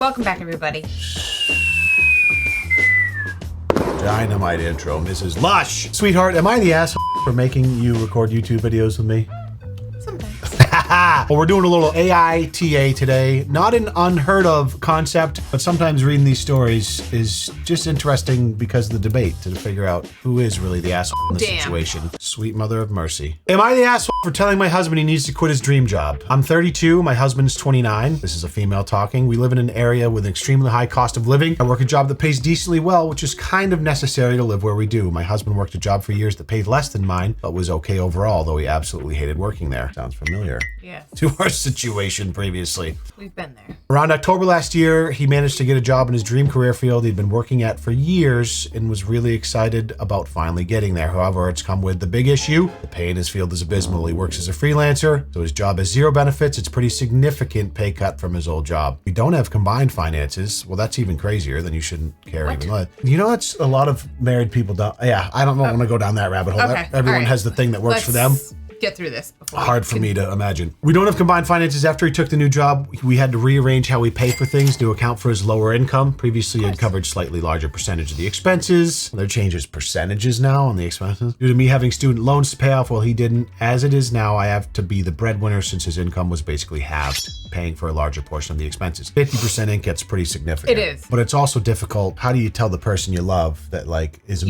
Welcome back, everybody. Dynamite intro, Mrs. Lush. Sweetheart, am I the asshole for making you record YouTube videos with me? Sometimes. Well, we're doing a little AITA today. Not an unheard of concept, but sometimes reading these stories is just interesting because of the debate to figure out who is really the asshole in this situation. Sweet mother of mercy. Am I the asshole for telling my husband he needs to quit his dream job? I'm 32, my husband's 29. This is a female talking. We live in an area with an extremely high cost of living. I work a job that pays decently well, which is kind of necessary to live where we do. My husband worked a job for years that paid less than mine, but was okay overall, though he absolutely hated working there. Sounds familiar. Yes. To our situation previously. We've been there. Around October last year, he managed to get a job in his dream career field he'd been working at for years and was really excited about finally getting there. However, it's come with the big issue. The pay in his field is abysmal. He works as a freelancer, so his job has zero benefits. It's a pretty significant pay cut from his old job. We don't have combined finances. Well, that's even crazier. Then you shouldn't care even less. You know, it's a lot of married people don't. Yeah, I don't want to go down that rabbit hole. Okay. Everyone has the thing that works for them. Get through this before. Hard for me to imagine. We don't have combined finances. After he took the new job, we had to rearrange how we pay for things to account for his lower income. Previously, he had covered slightly larger percentage of the expenses. There changes percentages now on the expenses. Due to me having student loans to pay off, well, he didn't. As it is now, I have to be the breadwinner since his income was basically halved, paying for a larger portion of the expenses. 50% in gets pretty significant. It is. But it's also difficult. How do you tell the person you love that is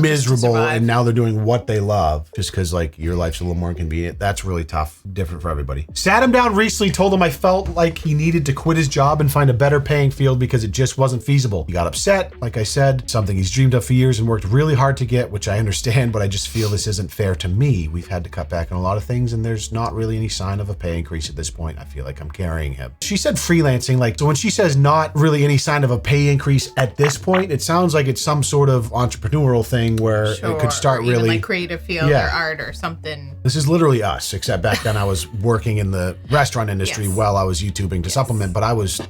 miserable and now they're doing what they love just because your life's a little more inconvenient? That's really tough. Different for everybody. Sat him down recently, told him I felt like he needed to quit his job and find a better paying field because it just wasn't feasible. He got upset, like I said, something he's dreamed of for years and worked really hard to get, which I understand, but I just feel this isn't fair to me. We've had to cut back on a lot of things and there's not really any sign of a pay increase at this point. I feel like I'm carrying him. She said freelancing, so when she says not really any sign of a pay increase at this point, it sounds like it's some sort of entrepreneurial thing where it could start or even really creative field or art or something. This is literally us, except back then I was working in the restaurant industry while I was YouTubing to supplement, but I was,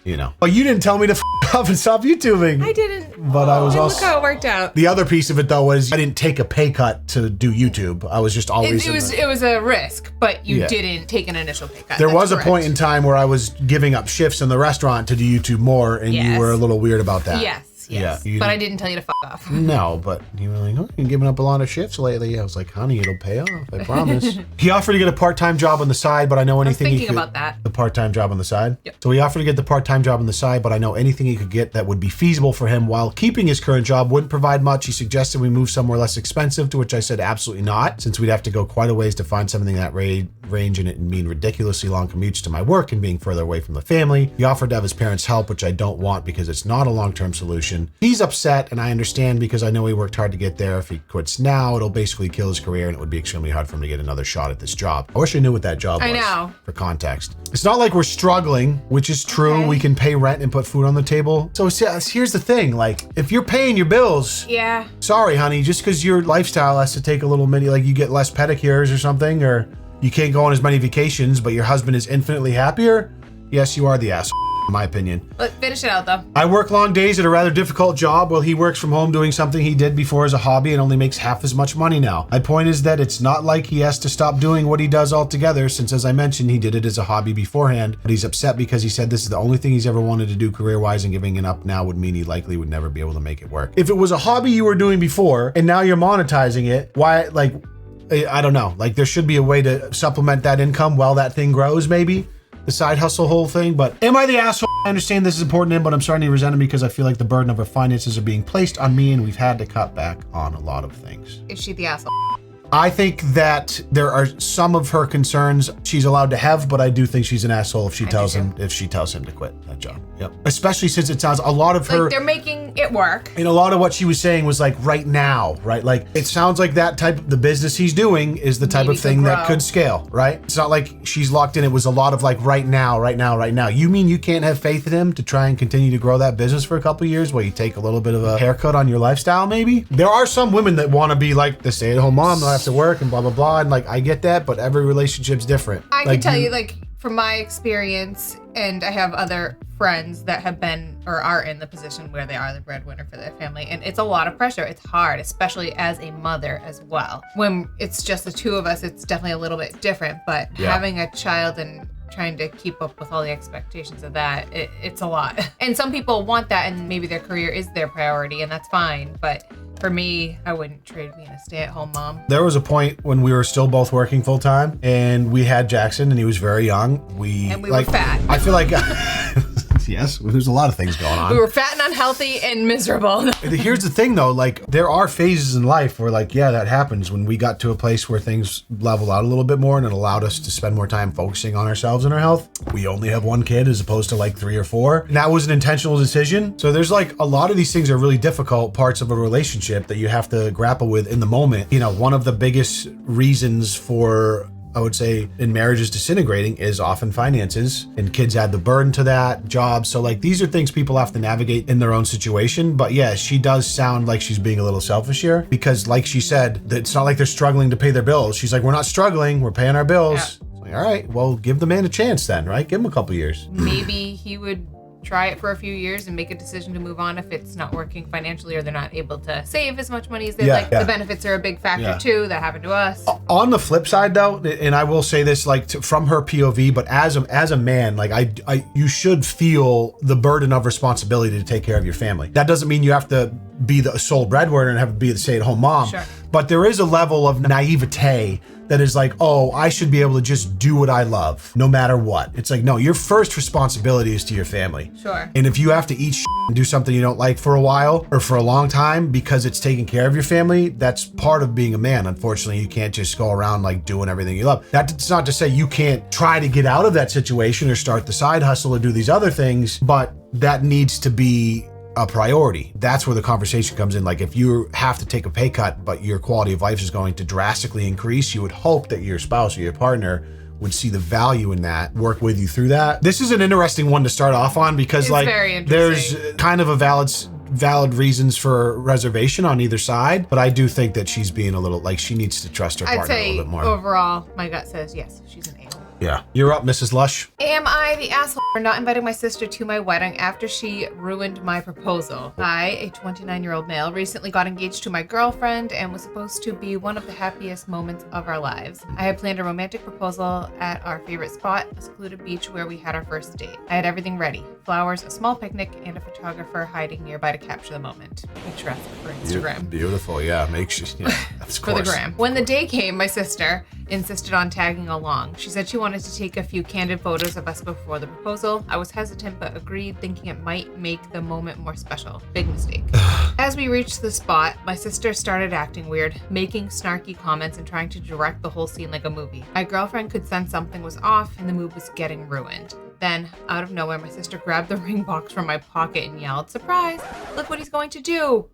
But you didn't tell me to off and stop YouTubing. I didn't. But I was also. Look how it worked out. The other piece of it though was I didn't take a pay cut to do YouTube. I was just always. It was a risk, but you didn't take an initial pay cut. There was a point in time where I was giving up shifts in the restaurant to do YouTube more, and you were a little weird about that. Yes. Yeah, but I didn't tell you to fuck off. No, but you were like, you're giving up a lot of shifts lately. I was like, honey, it'll pay off. I promise. He offered to get a part-time job on the side, but I know anything I was thinking about that. The part-time job on the side? Yep. So he offered to get the part-time job on the side, but I know anything he could get that would be feasible for him while keeping his current job wouldn't provide much. He suggested we move somewhere less expensive, to which I said absolutely not, since we'd have to go quite a ways to find something that range in it and mean ridiculously long commutes to my work and being further away from the family. He offered to have his parents help, which I don't want because it's not a long-term solution. He's upset, and I understand because I know he worked hard to get there. If he quits now, it'll basically kill his career and it would be extremely hard for him to get another shot at this job. I wish I knew what that job was. I know. For context. It's not like we're struggling, which is true. Okay. We can pay rent and put food on the table. So here's the thing, if you're paying your bills, sorry, honey, just because your lifestyle has to take a little you get less pedicures or something, or you can't go on as many vacations, but your husband is infinitely happier. Yes, you are the asshole. In my opinion. Let's finish it out though. I work long days at a rather difficult job while he works from home doing something he did before as a hobby and only makes half as much money now. My point is that it's not like he has to stop doing what he does altogether, since as I mentioned, he did it as a hobby beforehand, but he's upset because he said this is the only thing he's ever wanted to do career-wise, and giving it up now would mean he likely would never be able to make it work. If it was a hobby you were doing before and now you're monetizing it, why, I don't know, there should be a way to supplement that income while that thing grows, maybe? The side hustle whole thing, but am I the asshole? I understand this is important to him, but I'm starting to resent him because I feel like the burden of our finances are being placed on me and we've had to cut back on a lot of things. Is she the asshole? I think that there are some of her concerns she's allowed to have, but I do think she's an asshole if she tells him to quit that job. Yep. Especially since it sounds a lot of her. They're making it work. And a lot of what she was saying was right now, right? It sounds like that the business he's doing is the type of thing that could scale, right? It's not like she's locked in. It was a lot of right now. You mean you can't have faith in him to try and continue to grow that business for a couple of years while you take a little bit of a haircut on your lifestyle, maybe? There are some women that want to be the stay-at-home mom, they'll have to work and blah, blah, blah. And I get that, but every relationship's different. I can tell you, from my experience, and I have other friends that have been or are in the position where they are the breadwinner for their family, and it's a lot of pressure. It's hard, especially as a mother as well. When it's just the two of us, it's definitely a little bit different, but having a child and trying to keep up with all the expectations of that, it's a lot. And some people want that, and maybe their career is their priority, and that's fine. But for me, I wouldn't trade being a stay-at-home mom. There was a point when we were still both working full-time, and we had Jackson, and he was very young. We were fat. I feel like... Yes, there's a lot of things going on. We were fat and unhealthy and miserable. Here's the thing, though. Like, there are phases in life where, like, yeah, that happens. When we got to a place where things leveled out a little bit more and it allowed us to spend more time focusing on ourselves and our health. We only have one kid as opposed to, like, 3 or 4. And that was an intentional decision. So there's, like, a lot of these things are really difficult parts of a relationship that you have to grapple with in the moment. You know, one of the biggest reasons for... I would say in marriages disintegrating is often finances, and kids add the burden to that, jobs. So like these are things people have to navigate in their own situation. But yeah, she does sound like she's being a little selfish here because like she said, that it's not like they're struggling to pay their bills. She's like, we're not struggling, we're paying our bills. Yeah. Like, all right, well, give the man a chance then, right? Give him a couple years. Maybe he would try it for a few years and make a decision to move on if it's not working financially or they're not able to save as much money as they'd like. The benefits are a big factor too. That happened to us. On the flip side though, and I will say this like from her POV, but as a man, like you should feel the burden of responsibility to take care of your family. That doesn't mean you have to be the sole breadwinner and have to be the stay-at-home mom. Sure. But there is a level of naivete that is like, oh, I should be able to just do what I love, no matter what. It's like, no, your first responsibility is to your family. Sure. And if you have to eat and do something you don't like for a while or for a long time because it's taking care of your family, that's part of being a man. Unfortunately, you can't just go around like doing everything you love. That's not to say you can't try to get out of that situation or start the side hustle or do these other things, but that needs to be a priority. That's where the conversation comes in. Like if you have to take a pay cut, but your quality of life is going to drastically increase, you would hope that your spouse or your partner would see the value in that, work with you through that. This is an interesting one to start off on because like there's kind of a valid reasons for reservation on either side, but I do think that she's being a little like she needs to trust her partner a little bit more. Overall, my gut says yes, she's an a-hole. Yeah. You're up, Mrs. Lush. Am I the asshole for not inviting my sister to my wedding after she ruined my proposal? I, a 29-year-old male, recently got engaged to my girlfriend and was supposed to be one of the happiest moments of our lives. I had planned a romantic proposal at our favorite spot, a secluded beach where we had our first date. I had everything ready. Flowers, a small picnic, and a photographer hiding nearby to capture the moment. Picturesque for Instagram. Beautiful, yeah. Make sure, of for the gram. When the day came, my sister insisted on tagging along. She said she wanted to take a few candid photos of us before the proposal. I was hesitant but agreed, thinking it might make the moment more special. Big mistake. As we reached the spot, my sister started acting weird, making snarky comments and trying to direct the whole scene like a movie. My girlfriend could sense something was off and the mood was getting ruined. Then, out of nowhere, my sister grabbed the ring box from my pocket and yelled, "Surprise! Look what he's going to do!"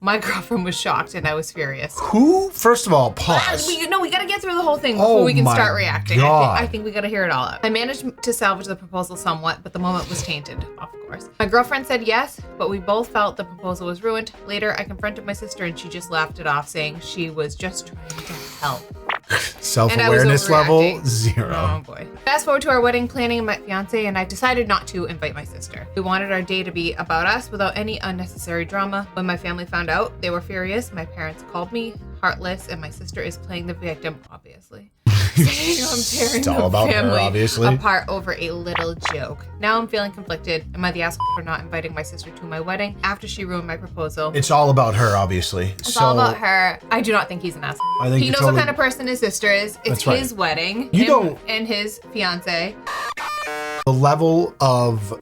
My girlfriend was shocked and I was furious. Who? First of all, pause. We gotta get through the whole thing before we can start reacting. I think we gotta hear it all out. I managed to salvage the proposal somewhat, but the moment was tainted, of course. My girlfriend said yes, but we both felt the proposal was ruined. Later, I confronted my sister and she just laughed it off, saying she was just trying to help. Self-awareness level 0. Oh boy. Fast forward to our wedding planning, my fiance and I decided not to invite my sister. We wanted our day to be about us without any unnecessary drama. When my family found out, they were furious. My parents called me heartless and my sister is playing the victim, obviously. Saying I'm tearing the family apart over a little joke. Now I'm feeling conflicted. Am I the asshole for not inviting my sister to my wedding after she ruined my proposal? It's all about her, obviously. It's all about her. I do not think he's an asshole. He knows what kind of person his sister is. It's his wedding. And his fiance. The level of...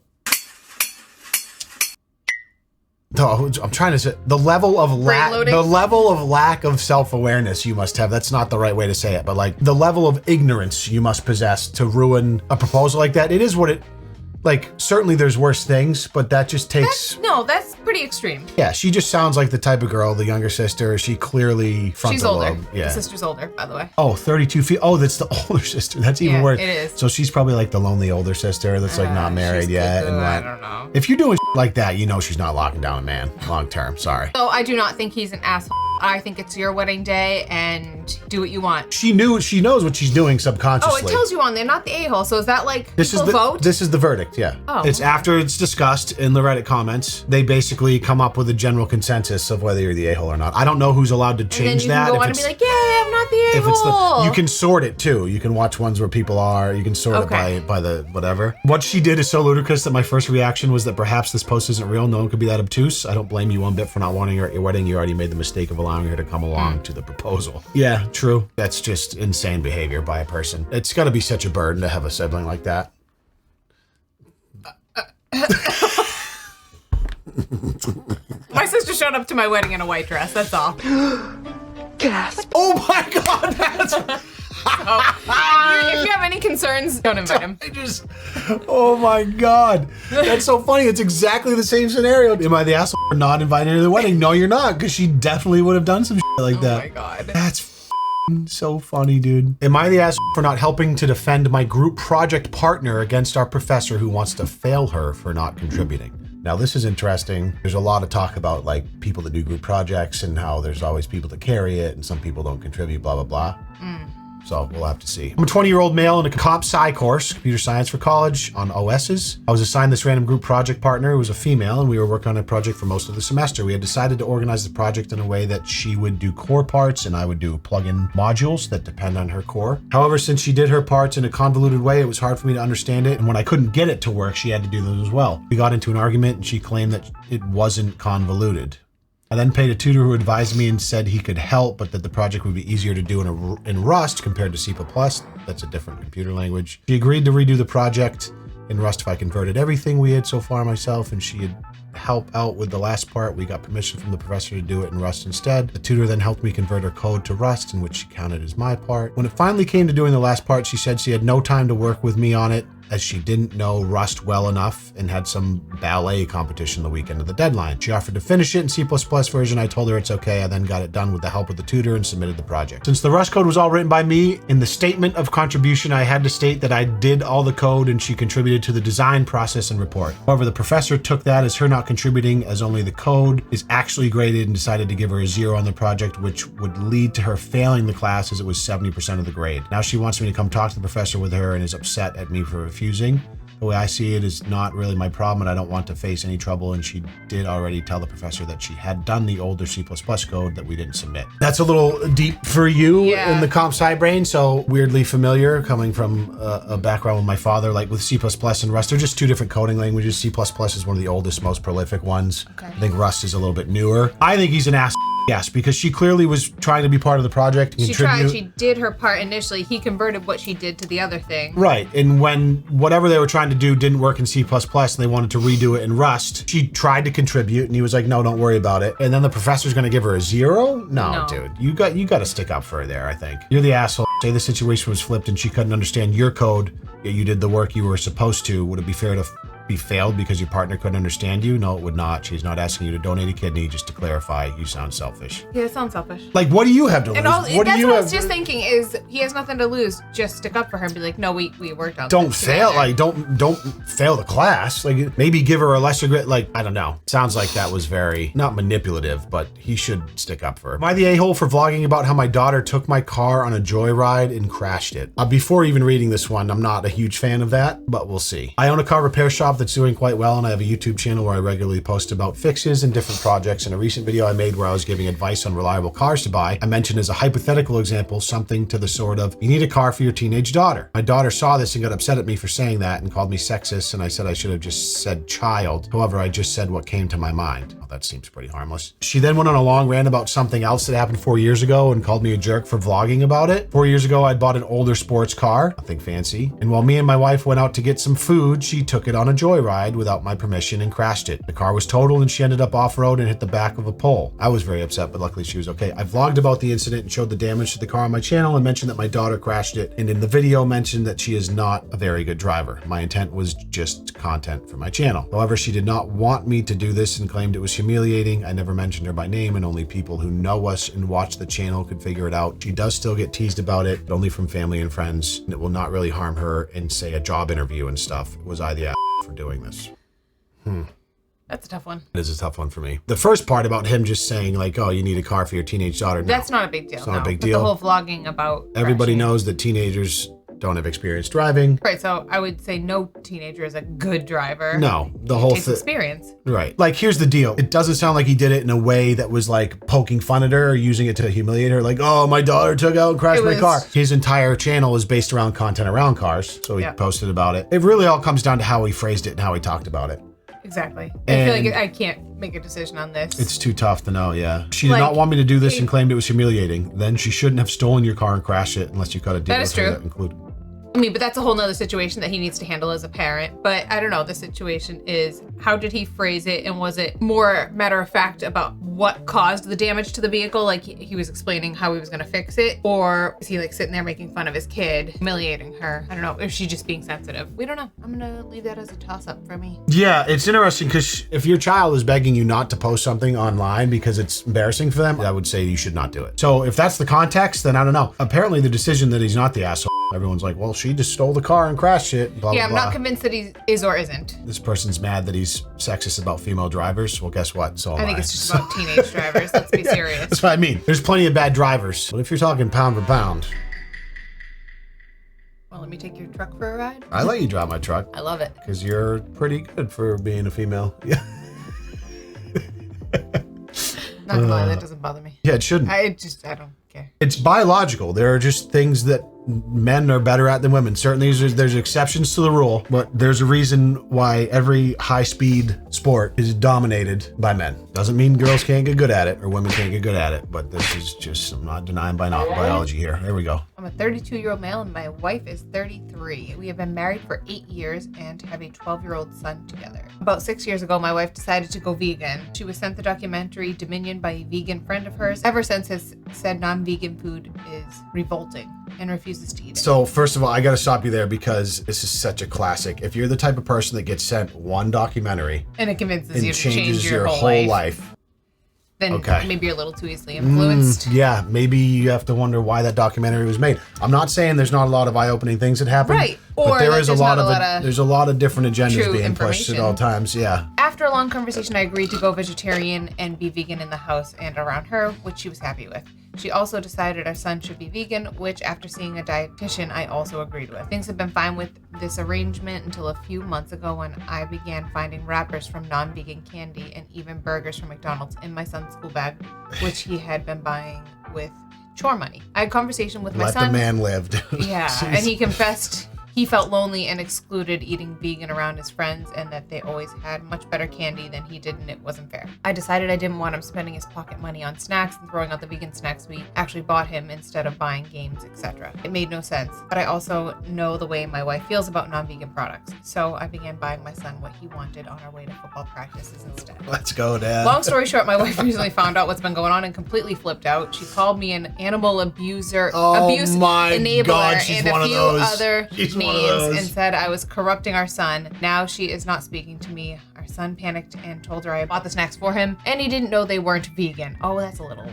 I'm trying to say the level of lack of self-awareness you must have. That's not the right way to say it, but like the level of ignorance you must possess to ruin a proposal like that. It is what it like. Certainly there's worse things, but that just takes... That's pretty extreme. Yeah, she just sounds like the type of girl, the younger sister. She clearly She's older. Yeah. The sister's older, by the way. Oh, 32 feet. Oh, that's the older sister. That's even worse. It is. So she's probably like the lonely older sister that's like not married yet. And I don't know. If you're doing like that, you know she's not locking down a man long term. Sorry. So I do not think he's an asshole I think it's your wedding day and do what you want. She knows what she's doing subconsciously. Oh, it tells you on there, not the a-hole. So is that like This is the verdict, yeah. Oh, it's after it's discussed in the Reddit comments. They basically come up with a general consensus of whether you're the a-hole or not. I don't know who's allowed to change that. And then you can go on and be like, yeah, I'm not the a-hole. You can sort it too. You can watch ones where people are. You can sort it by the whatever. What she did is so ludicrous that my first reaction was that perhaps this post isn't real. No one could be that obtuse. I don't blame you one bit for not wanting her at your wedding. You already made the mistake of allowing her to come along to the proposal. Yeah, true. That's just insane behavior by a person. It's got to be such a burden to have a sibling like that. My sister showed up to my wedding in a white dress. That's all. Gasp. Oh my God, that's... If you have any concerns, don't invite him. Oh my God. That's so funny. It's exactly the same scenario. Am I the asshole for not inviting her to the wedding? No, you're not, because she definitely would have done some shit like that. Oh my God. That's so funny, dude. Am I the asshole for not helping to defend my group project partner against our professor who wants to fail her for not contributing? Now, this is interesting. There's a lot of talk about like people that do group projects and how there's always people that carry it and some people don't contribute, blah, blah, blah. So we'll have to see. I'm a 20-year-old male in a comp sci course, computer science for college on OSs. I was assigned this random group project partner who was a female, and we were working on a project for most of the semester. We had decided to organize the project in a way that she would do core parts and I would do plug-in modules that depend on her core. However, since she did her parts in a convoluted way, it was hard for me to understand it. And when I couldn't get it to work, she had to do those as well. We got into an argument and she claimed that it wasn't convoluted. I then paid a tutor who advised me and said he could help, but that the project would be easier to do in Rust compared to C++. That's a different computer language. She agreed to redo the project in Rust if I converted everything we had so far myself, and she'd help out with the last part. We got permission from the professor to do it in Rust instead. The tutor then helped me convert her code to Rust, in which she counted as my part. When it finally came to doing the last part, she said she had no time to work with me on it, as she didn't know Rust well enough and had some ballet competition the weekend of the deadline. She offered to finish it in C++ version. I told her it's okay. I then got it done with the help of the tutor and submitted the project. Since the Rust code was all written by me, in the statement of contribution, I had to state that I did all the code and she contributed to the design process and report. However, the professor took that as her not contributing, as only the code is actually graded, and decided to give her a 0 on the project, which would lead to her failing the class as it was 70% of the grade. Now she wants me to come talk to the professor with her and is upset at me for refusing. The way I see it is not really my problem, and I don't want to face any trouble, and she did already tell the professor that she had done the older C++ code that we didn't submit. That's a little deep for you in the comp sci brain, so weirdly familiar coming from a background with my father, like with C++ and Rust. They're just two different coding languages. C++ is one of the oldest, most prolific ones. Okay. I think Rust is a little bit newer. I think he's an ass. Yes, because she clearly was trying to be part of the project and contribute. She did her part initially. He converted what she did to the other thing. Right, and when whatever they were trying to do didn't work in C++ and they wanted to redo it in Rust, she tried to contribute and he was like, no, don't worry about it. And then the professor's gonna give her a 0? No, dude, you got to stick up for her there, I think. You're the asshole. Say the situation was flipped and she couldn't understand your code, yet you did the work you were supposed to. Would it be fair to be failed because your partner couldn't understand you? No, it would not. She's not asking you to donate a kidney. Just to clarify, you sound selfish. Yeah, it sounds selfish. Like, what do you have to lose? That's what I was just thinking is he has nothing to lose. Just stick up for her and be like, no, we worked out. Don't fail. Like, don't fail the class. Like, maybe give her a lesser grade. Like, I don't know. Sounds like that was very not manipulative, but he should stick up for her. Am I the a-hole for vlogging about how my daughter took my car on a joyride and crashed it? Before even reading this one, I'm not a huge fan of that, but we'll see. I own a car repair shop that's doing quite well, and I have a YouTube channel where I regularly post about fixes and different projects. In a recent video I made where I was giving advice on reliable cars to buy, I mentioned as a hypothetical example something to the sort of, you need a car for your teenage daughter. My daughter saw this and got upset at me for saying that and called me sexist, and I said I should have just said child. However, I just said what came to my mind. Well, that seems pretty harmless. She then went on a long rant about something else that happened 4 years ago and called me a jerk for vlogging about it. 4 years ago, I'd bought an older sports car, nothing fancy, and while me and my wife went out to get some food, she took it on a joyride without my permission and crashed it. The car was totaled and she ended up off-road and hit the back of a pole. I was very upset, but luckily she was okay. I vlogged about the incident and showed the damage to the car on my channel and mentioned that my daughter crashed it, and in the video mentioned that she is not a very good driver. My intent was just content for my channel. However, she did not want me to do this and claimed it was humiliating. I never mentioned her by name, and only people who know us and watch the channel could figure it out. She does still get teased about it, but only from family and friends, and it will not really harm her in, say, a job interview and stuff. Was I the ass for doing this? That's a tough one. It is a tough one for me. The first part about him just saying like, oh, you need a car for your teenage daughter. No, That's not a big deal. It's not a big But deal. the whole vlogging about Everybody crashing. knows that teenagers don't have experience driving. Right, so I would say no teenager is a good driver. No, the whole Takes thing. experience. Right. Like, here's the deal. It doesn't sound like he did it in a way that was like poking fun at her or using it to humiliate her. Like, oh, my daughter took out and crashed my car. His entire channel is based around content around cars. So he posted about it. It really all comes down to how he phrased it and how he talked about it. Exactly. I feel like I can't make a decision on this. It's too tough to know, yeah. She did not want me to do this and claimed it was humiliating. Then she shouldn't have stolen your car and crashed it unless you cut a deal with her that included. I mean, but that's a whole nother situation that he needs to handle as a parent. But I don't know. The situation is, how did he phrase it? And was it more matter of fact about what caused the damage to the vehicle? Like he was explaining how he was going to fix it? Or is he like sitting there making fun of his kid, humiliating her? I don't know. Is she just being sensitive? We don't know. I'm going to leave that as a toss up for me. Yeah, it's interesting because if your child is begging you not to post something online because it's embarrassing for them, I would say you should not do it. So if that's the context, then I don't know. Apparently the decision that he's not the asshole. Everyone's like, well, she just stole the car and crashed it. Blah, yeah, blah, I'm not convinced that he is or isn't. This person's mad that he's sexist about female drivers. Well, guess what? So I think it's just about teenage drivers. Let's be serious. That's what I mean. There's plenty of bad drivers. But if you're talking pound for pound. Well, let me take your truck for a ride. I let you drive my truck. I love it. Because you're pretty good for being a female. Yeah. Not gonna lie, that doesn't bother me. Yeah, it shouldn't. I don't care. It's biological. There are just things that men are better at than women. Certainly there's exceptions to the rule, but there's a reason why every high-speed sport is dominated by men. Doesn't mean girls can't get good at it or women can't get good at it, but this is just, I'm not denying biology here. There we go. I'm a 32-year-old male and my wife is 33. We have been married for 8 years and have a 12-year-old son together. About 6 years ago, my wife decided to go vegan. She was sent the documentary Dominion by a vegan friend of hers. Ever since has said non-vegan food is revolting and refuses to eat it. So first of all, I got to stop you there because this is such a classic. If you're the type of person that gets sent one documentary and it convinces and you to changes change your whole life, then maybe you're a little too easily influenced. Yeah, maybe you have to wonder why that documentary was made. I'm not saying there's not a lot of eye-opening things that happen, right? But Or there is there's a lot of different agendas true being pushed at all times. Yeah. After a long conversation, I agreed to go vegetarian and be vegan in the house and around her, which she was happy with. She also decided our son should be vegan, which after seeing a dietitian, I also agreed with. Things have been fine with this arrangement until a few months ago when I began finding wrappers from non-vegan candy and even burgers from McDonald's in my son's school bag, which he had been buying with chore money. I had a conversation with my son. Let the man live. Yeah, and he confessed he felt lonely and excluded eating vegan around his friends and that they always had much better candy than he did and it wasn't fair. I decided I didn't want him spending his pocket money on snacks and throwing out the vegan snacks we actually bought him instead of buying games, etc. It made no sense, but I also know the way my wife feels about non-vegan products. So I began buying my son what he wanted on our way to football practices instead. Let's go, Dad. Long story short, my wife recently found out what's been going on and completely flipped out. She called me an animal abuser, abuse enabler, God, she's and one a of few those. other She's one of names, those. and said I was corrupting our son. Now she is not speaking to me. Our son panicked and told her I bought the snacks for him, and he didn't know they weren't vegan. Oh, that's a little.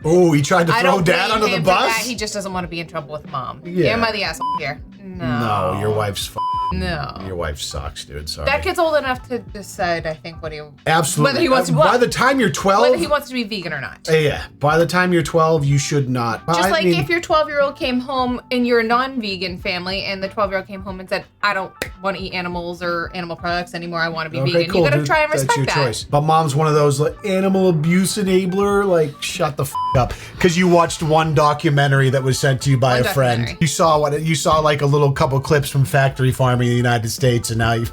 Oh, he tried to throw Dad under the bus? He just doesn't want to be in trouble with Mom. Yeah. Am I the asshole here? No, your wife's No. Your wife sucks, dude. Sorry. That kid's old enough to decide, I think, what he absolutely whether he wants to by the time you're 12, whether he wants to be vegan or not. Yeah, by the time you're 12, you should not. Just like if your 12-year-old came home and you're a non-vegan family, and the 12-year-old came home and said, "I don't want to eat animals or animal products anymore. I want to be vegan." Cool, you gotta dude. try and respect That's your that. choice. But Mom's one of those like animal abuse enabler. Like, shut the up, because you watched one documentary that was sent to you by a friend. You saw like a little couple clips from factory farming in the United States, and now you.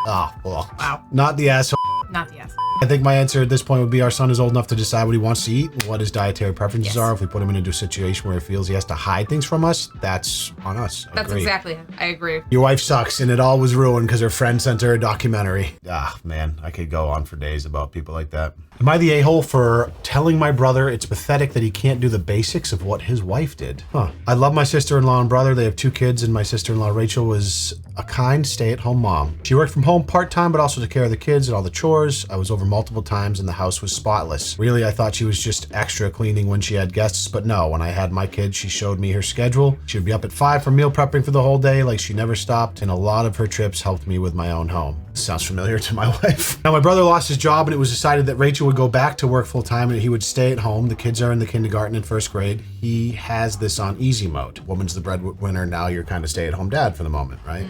Oh, well. Wow. Not the asshole. Not the asshole. I think my answer at this point would be our son is old enough to decide what he wants to eat and what his dietary preferences are. If we put him into a situation where he feels he has to hide things from us, that's on us. That's exactly. I agree. Your wife sucks, and it all was ruined because her friend sent her a documentary. Ah, man, I could go on for days about people like that. Am I the a-hole for telling my brother it's pathetic that he can't do the basics of what his wife did? Huh. I love my sister-in-law and brother. They have 2 kids, and my sister-in-law Rachel was a kind stay-at-home mom. She worked from home part-time, but also took care of the kids and all the chores. I was over multiple times, and the house was spotless. Really, I thought she was just extra cleaning when she had guests, but no, when I had my kids, she showed me her schedule. She would be up at 5 for meal prepping for the whole day, like she never stopped, and a lot of her trips helped me with my own home. Sounds familiar to my wife. Now, my brother lost his job and it was decided that Rachel would go back to work full time and he would stay at home. The kids are in the kindergarten and first grade. He has this on easy mode. Woman's the breadwinner. Now you're kind of stay at home dad for the moment, right?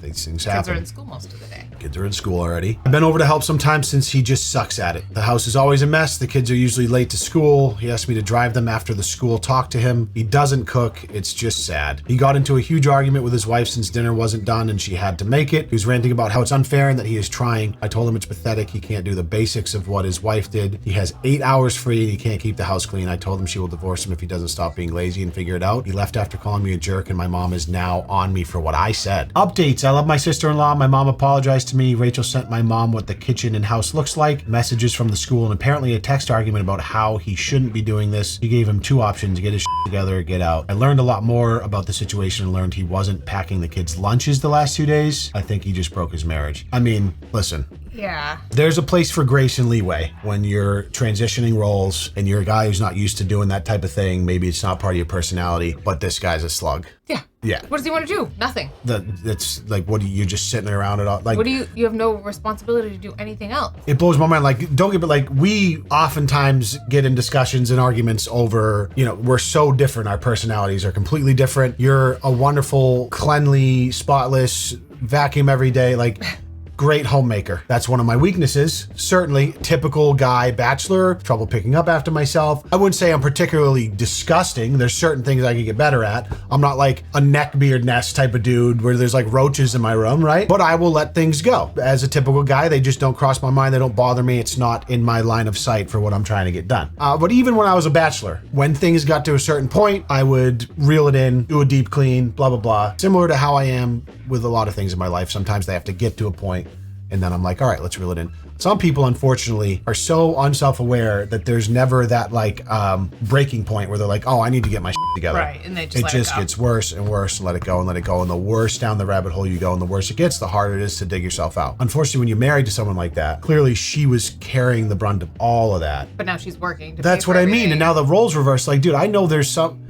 These things happen. Kids are in school most of the day. Kids are in school already. I've been over to help sometimes since he just sucks at it. The house is always a mess. The kids are usually late to school. He asks me to drive them after the school talk to him. He doesn't cook. It's just sad. He got into a huge argument with his wife since dinner wasn't done and she had to make it. He was ranting about how it's unfair and that he is trying. I told him it's pathetic. He can't do the basics of what his wife did. He has 8 hours free and he can't keep the house clean. I told him she will divorce him if he doesn't stop being lazy and figure it out. He left after calling me a jerk and my mom is now on me for what I said. Updates. I love my sister-in-law. My mom apologized to me. Rachel sent my mom what the kitchen and house looks like, messages from the school, and apparently a text argument about how he shouldn't be doing this. He gave him 2 options: get his shit together or get out. I learned a lot more about the situation and learned he wasn't packing the kids' lunches the last 2 days. I think he just broke his marriage. I mean, listen. Yeah. There's a place for grace and leeway when you're transitioning roles and you're a guy who's not used to doing that type of thing. Maybe it's not part of your personality, but this guy's a slug. Yeah. Yeah. What does he want to do? Nothing. That's like, what are you just sitting around at all? Like, What do you have no responsibility to do anything else. it blows my mind. Like, don't get, but like, we oftentimes get in discussions and arguments over, we're so different. Our personalities are completely different. You're a wonderful, cleanly, spotless, vacuum every day. Like, great homemaker. That's one of my weaknesses. Certainly, typical guy, bachelor, trouble picking up after myself. I wouldn't say I'm particularly disgusting. There's certain things I could get better at. I'm not like a neckbeard nest type of dude where there's like roaches in my room, right? But I will let things go. As a typical guy, they just don't cross my mind. They don't bother me. It's not in my line of sight for what I'm trying to get done. But even when I was a bachelor, when things got to a certain point, I would reel it in, do a deep clean, blah, blah, blah. Similar to how I am with a lot of things in my life. Sometimes they have to get to a point and then I'm like, all right, let's reel it in. Some people, unfortunately, are so unself-aware that there's never that like breaking point where they're like, oh, I need to get my shit together. Right, and they just it let just it go. gets worse and worse and let it go and let it go. And the worse down the rabbit hole you go and the worse it gets, the harder it is to dig yourself out. Unfortunately, when you're married to someone like that, clearly she was carrying the brunt of all of that. But now she's working. That's what I mean. And now the roles reverse. Like, dude, I know there's some...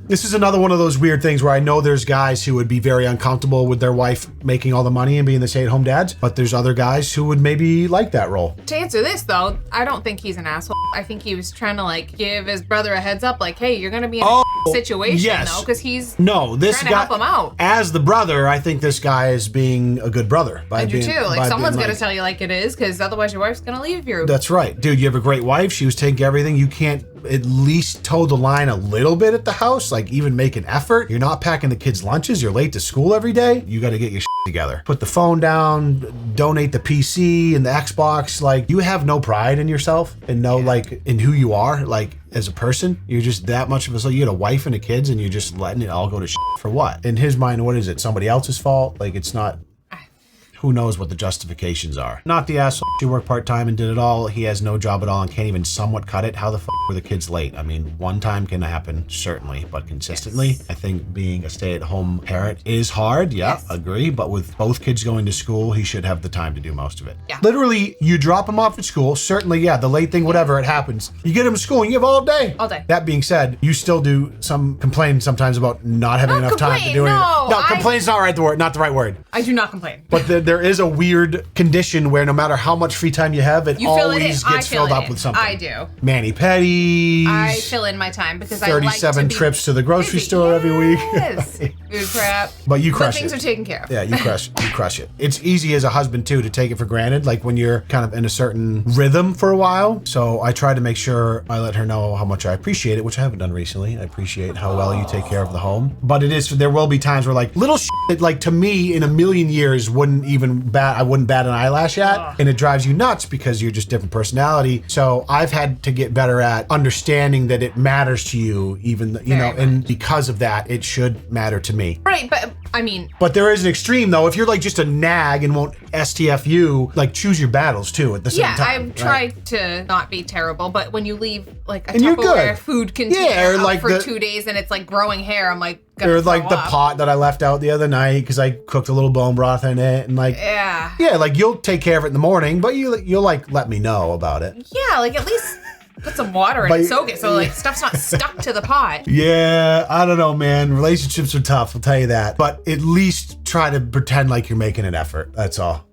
This is another one of those weird things where I know there's guys who would be very uncomfortable with their wife making all the money and being the stay-at-home dads, but there's other guys who would maybe like that role. To answer this, though, I don't think he's an asshole. I think he was trying to, like, give his brother a heads up, like, hey, you're going to be in a situation, yes. though, because he's this trying to guy, help him out. As the brother, I think this guy is being a good brother. I do, too. Like, someone's going to tell you like it is, because otherwise your wife's going to leave you. That's right. Dude, you have a great wife. She was taking care of everything. You can't at least toe the line a little bit at the house, like even make an effort. You're not packing the kids' lunches. You're late to school every day. You got to get your shit together. Put the phone down, donate the PC and the Xbox. Like, you have no pride in yourself and like in who you are, like as a person. You're just that much of a, so you got a wife and a kids and you're just letting it all go to shit for what? In his mind, what is it? Somebody else's fault? Like, it's not. Who knows what the justifications are. Not the asshole. She worked part-time and did it all. He has no job at all and can't even somewhat cut it. How the were the kids late? I mean, one time can happen, certainly, but consistently, yes. I think being a stay-at-home parent is hard. Yeah, yes. Agree. But with both kids going to school, he should have the time to do most of it. Yeah. Literally, you drop him off at school. Certainly, yeah, the late thing, whatever, it happens. You get him to school and you have all day. All day. That being said, you still do complain sometimes about not having enough time to do anything. No, complain's not the right word. I do not complain. But there is a weird condition where no matter how much free time you have, it always gets filled up with something. I do. Mani-pedis. I fill in my time because I like to be 37 trips to the grocery store every week. Yes. Food prep. But you crush it. Things are taken care of. Yeah, you crush it. It's easy as a husband too to take it for granted, like when you're kind of in a certain rhythm for a while. So I try to make sure I let her know how much I appreciate it, which I haven't done recently. I appreciate how well you take care of the home. But there will be times where like little shit that like to me in a million years I wouldn't bat an eyelash at, and it drives you nuts because you're just different personality. So I've had to get better at understanding that it matters to you, even and because of that, it should matter to me. Right, but I mean, but there is an extreme though. If you're like just a nag and won't STF you, like choose your battles too at the same time. Yeah, I try to not be terrible, but when you leave like a Tupperware food container out for 2 days and it's like growing hair, I'm like. Or like the pot that I left out the other night because I cooked a little bone broth in it and like like you'll take care of it in the morning, but you'll like let me know about it. Yeah, like at least put some water in it, soak it so like stuff's not stuck to the pot. Yeah, I don't know, man. Relationships are tough, I'll tell you that. But at least try to pretend like you're making an effort. That's all.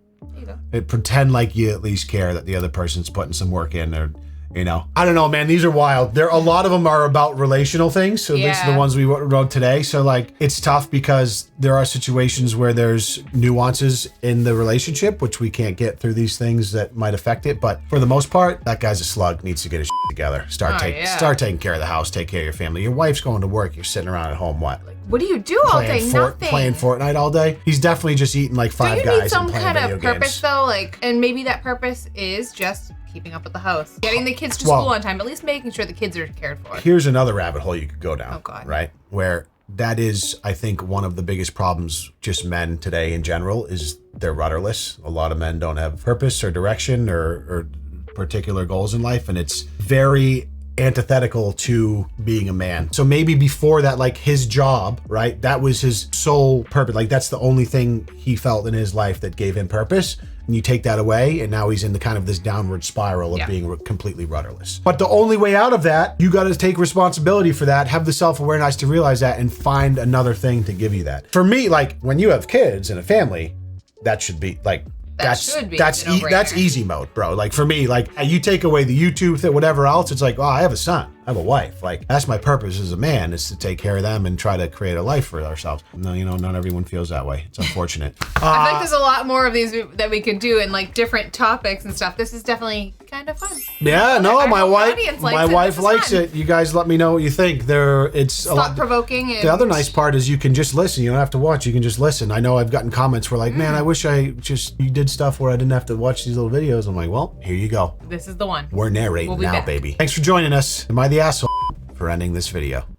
you go. Pretend like you at least care that the other person's putting some work in, or I don't know, man. These are wild. A lot of them are about relational things. So at least the ones we wrote today. So like, it's tough because there are situations where there's nuances in the relationship, which we can't get through these things that might affect it. But for the most part, that guy's a slug, needs to get his shit together. Start taking care of the house, take care of your family. Your wife's going to work. You're sitting around at home. What do you do all day? Nothing. Playing Fortnite all day. He's definitely just eating like Five Guys. Do you need some and playing kind video of purpose games. though? Like, and maybe that purpose is just keeping up with the house, getting the kids to school on time, at least making sure the kids are cared for. Here's another rabbit hole you could go down. Oh God. Right? Where that is, I think, one of the biggest problems, just men today in general, is they're rudderless. A lot of men don't have purpose or direction or particular goals in life, and it's very antithetical to being a man. So maybe before that, like his job, right? That was his sole purpose. Like that's the only thing he felt in his life that gave him purpose. And you take that away, and now he's in the kind of this downward spiral of being completely rudderless. But the only way out of that, you got to take responsibility for that, have the self-awareness to realize that, and find another thing to give you that. For me, like when you have kids and a family, that should be like, that's easy mode, bro. Like for me, like you take away the YouTube thing, whatever else, it's like, oh, I have a son, I have a wife. Like that's my purpose as a man, is to take care of them and try to create a life for ourselves. No, not everyone feels that way. It's unfortunate. I think there's a lot more of these that we could do, and like different topics and stuff. This is definitely kind of fun. Yeah, no, my wife likes fun. it. You guys let me know what you think. It's thought provoking. The other nice part is you can just listen. You don't have to watch. You can just listen. I know I've gotten comments where like, man, I wish you did stuff where I didn't have to watch these little videos. I'm like, well, here you go. This is the one. We're narrating now, back. baby. Thanks for joining us. Am I the asshole for ending this video?